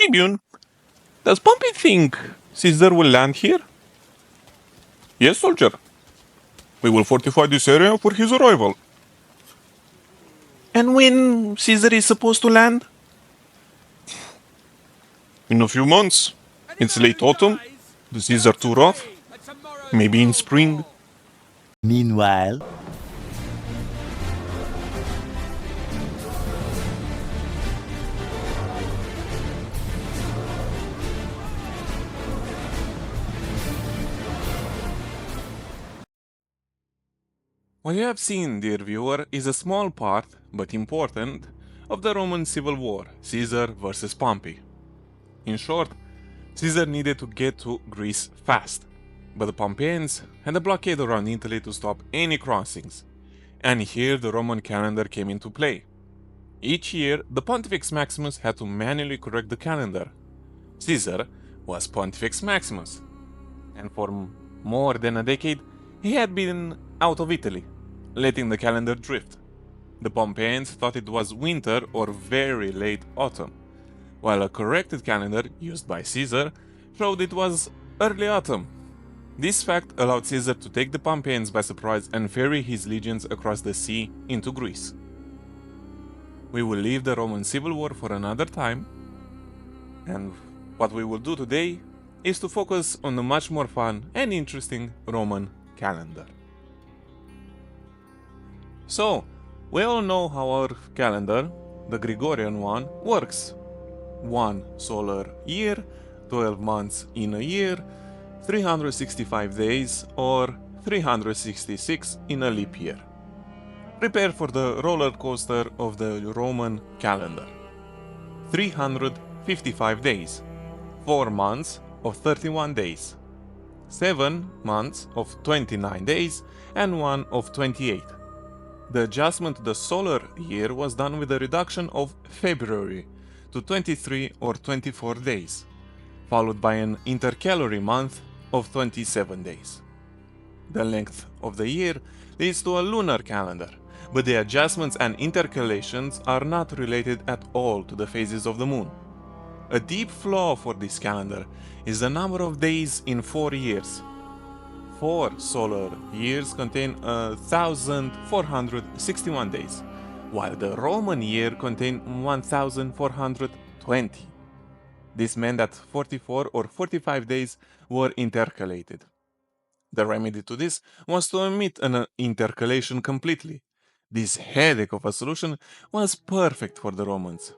Tribune, does Pompey think Caesar will land here? Yes, soldier. We will fortify this area for his arrival. And when Caesar is supposed to land? In a few months. It's late autumn. The seas are too rough. Maybe in spring. Meanwhile, What you have seen, dear viewer, is a small part, but important, of the Roman civil war, Caesar versus Pompey. In short, Caesar needed to get to Greece fast, but the Pompeians had a blockade around Italy to stop any crossings, and here the Roman calendar came into play. Each year, the Pontifex Maximus had to manually correct the calendar. Caesar was Pontifex Maximus, and for more than a decade, he had been out of Italy, letting the calendar drift. The Pompeians thought it was winter or very late autumn, while a corrected calendar used by Caesar showed it was early autumn. This fact allowed Caesar to take the Pompeians by surprise and ferry his legions across the sea into Greece. We will leave the Roman civil war for another time, and what we will do today is to focus on the much more fun and interesting Roman calendar. So, we all know how our calendar, the Gregorian one, works. 1 solar year, 12 months in a year, 365 days, or 366 in a leap year. Prepare for the roller coaster of the Roman calendar. 355 days, 4 months of 31 days, 7 months of 29 days, and 1 of 28. The adjustment to the solar year was done with a reduction of February to 23 or 24 days, followed by an intercalary month of 27 days. The length of the year leads to a lunar calendar, but the adjustments and intercalations are not related at all to the phases of the moon. A deep flaw for this calendar is the number of days in 4 years. 4 solar years contain 1,461 days, while the Roman year contained 1,420. This meant that 44 or 45 days were intercalated. The remedy to this was to omit an intercalation completely. This headache of a solution was perfect for the Romans.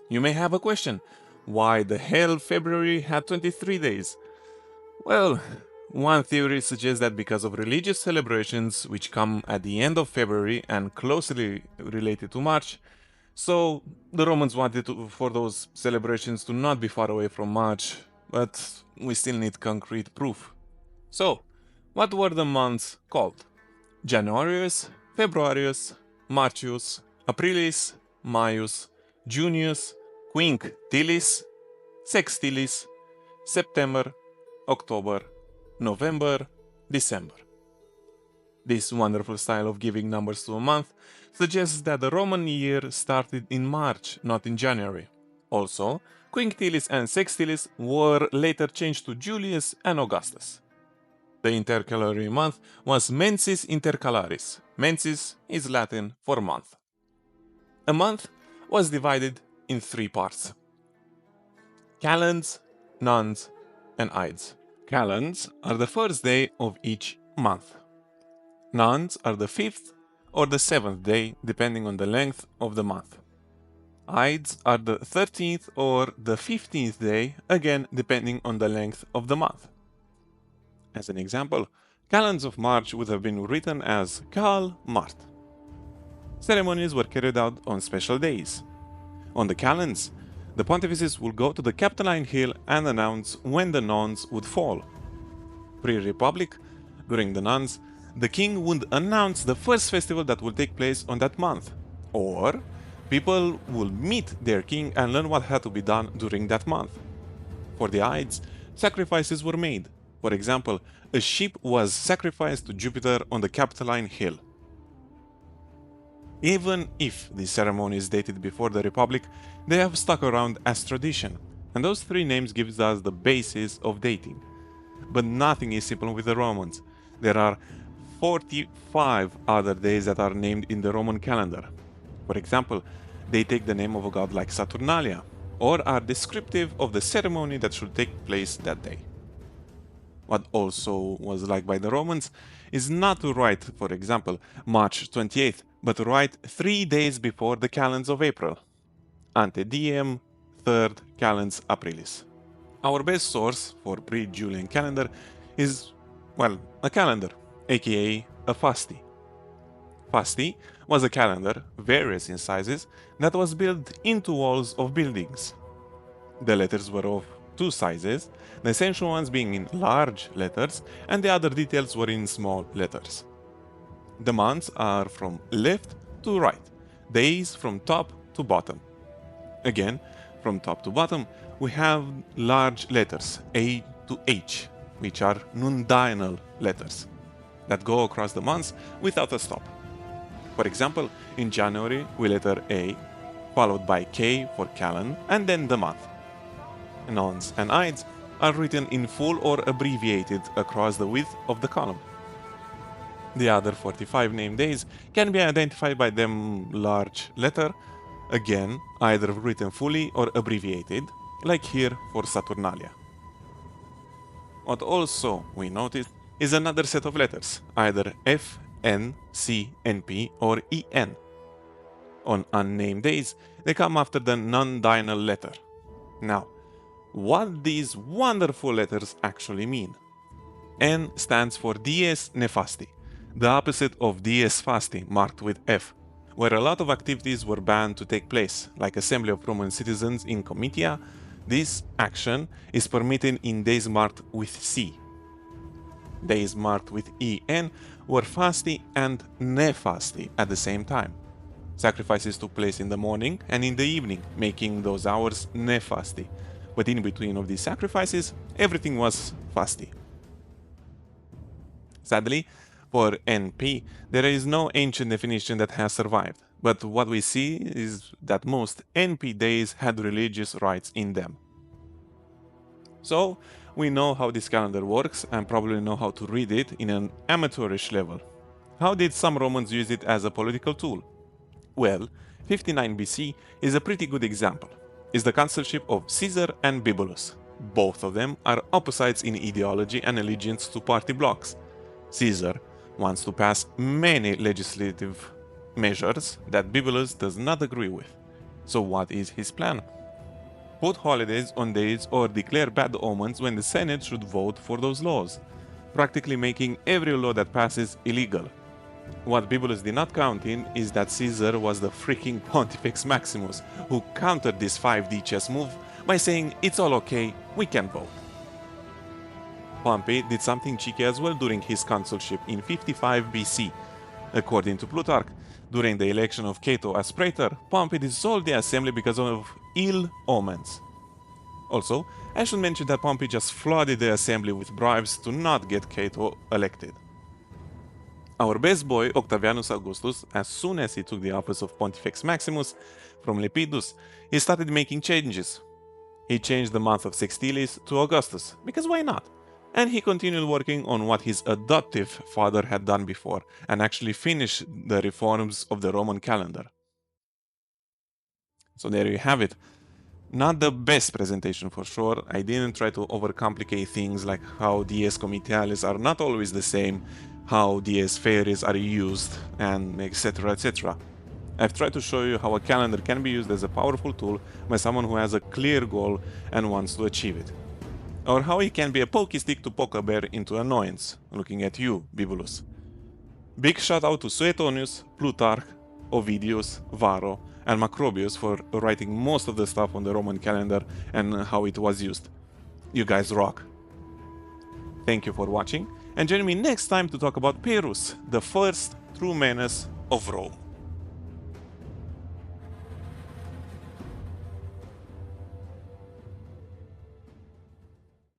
You may have a question: why the hell February had 23 days? Well, one theory suggests that because of religious celebrations which come at the end of February and closely related to March, so the Romans wanted for those celebrations to not be far away from March, but we still need concrete proof. So, what were the months called? Januarius, Februarius, Martius, Aprilis, Maius, Junius, Quinctilis, Sextilis, September, October, November, December. This wonderful style of giving numbers to a month suggests that the Roman year started in March, not in January. Also, Quinctilis and Sextilis were later changed to Julius and Augustus. The intercalary month was mensis intercalaris. Mensis is Latin for month. A month was divided in 3 parts: calends, nones, and ides. Calends are the first day of each month. Nones are the 5th or the 7th day, depending on the length of the month. Ides are the 13th or the 15th day, again depending on the length of the month. As an example, calends of March would have been written as Cal Mart. Ceremonies were carried out on special days. On the calends, the pontifices would go to the Capitoline Hill and announce when the nones would fall. Pre-Republic, during the nones, the king would announce the first festival that will take place on that month, or people will meet their king and learn what had to be done during that month. For the Ides, sacrifices were made. For example, a sheep was sacrificed to Jupiter on the Capitoline Hill. Even if these ceremonies dated before the Republic, they have stuck around as tradition, And those three names gives us the basis of dating. But nothing is simple with the Romans. There are 45 other days that are named in the Roman calendar. For example, they take the name of a god like Saturnalia, or are descriptive of the ceremony that should take place that day. What also was liked by the Romans is not to write, for example, March 28th, but to write 3 days before the calends of April, ante diem 3rd calends Aprilis. Our best source for pre-Julian calendar is, well, a calendar, aka a Fasty. Fasty was a calendar, various in sizes, that was built into walls of buildings. The letters were of two sizes, the essential ones being in large letters and the other details were in small letters. The months are from left to right, days from top to bottom. Again, from top to bottom, we have large letters, A to H, which are nundinal letters, that go across the months without a stop. For example, in January, we letter A, followed by K for Callan, and then the month. Nons and Ides are written in full or abbreviated across the width of the column. The other 45 named days can be identified by them large letter, again either written fully or abbreviated, like here for Saturnalia. What also we notice is another set of letters, either F, N, C, NP or EN. On unnamed days, they come after the nundinal letter. Now, what these wonderful letters actually mean? N stands for Dies Nefasti, the opposite of Dies Fasti, marked with F, where a lot of activities were banned to take place, like assembly of Roman citizens in comitia. This action is permitted in days marked with C. Days marked with EN were Fasti and Nefasti at the same time. Sacrifices took place in the morning and in the evening, making those hours Nefasti, but in between of these sacrifices, everything was Fasty. Sadly, for NP, there is no ancient definition that has survived, but what we see is that most NP days had religious rites in them. So, we know how this calendar works and probably know how to read it in an amateurish level. How did some Romans use it as a political tool? Well, 59 BC is a pretty good example. It's the consulship of Caesar and Bibulus. Both of them are opposites in ideology and allegiance to party blocks. Caesar wants to pass many legislative measures that Bibulus does not agree with. So what is his plan? Put holidays on days or declare bad omens when the Senate should vote for those laws, practically making every law that passes illegal. What Bibulus did not count in is that Caesar was the freaking Pontifex Maximus, who countered this 5D chess move by saying it's all okay, we can vote. Pompey did something cheeky as well during his consulship in 55 BC. According to Plutarch, during the election of Cato as praetor, Pompey dissolved the assembly because of ill omens. Also, I should mention that Pompey just flooded the assembly with bribes to not get Cato elected. Our best boy, Octavianus Augustus, as soon as he took the office of Pontifex Maximus from Lepidus, he started making changes. He changed the month of Sextilis to Augustus, because why not? And he continued working on what his adoptive father had done before, and actually finished the reforms of the Roman calendar. So there you have it. Not the best presentation for sure. I didn't try to overcomplicate things like how dies comitiales are not always the same, how dies feriis are used, and etc, etc. I've tried to show you how a calendar can be used as a powerful tool by someone who has a clear goal and wants to achieve it. Or how it can be a pokey stick to poke a bear into annoyance, looking at you, Bibulus. Big shout out to Suetonius, Plutarch, Ovidius, Varro, and Macrobius for writing most of the stuff on the Roman calendar and how it was used. You guys rock. Thank you for watching, and join me next time to talk about Pyrrhus, the first true menace of Rome.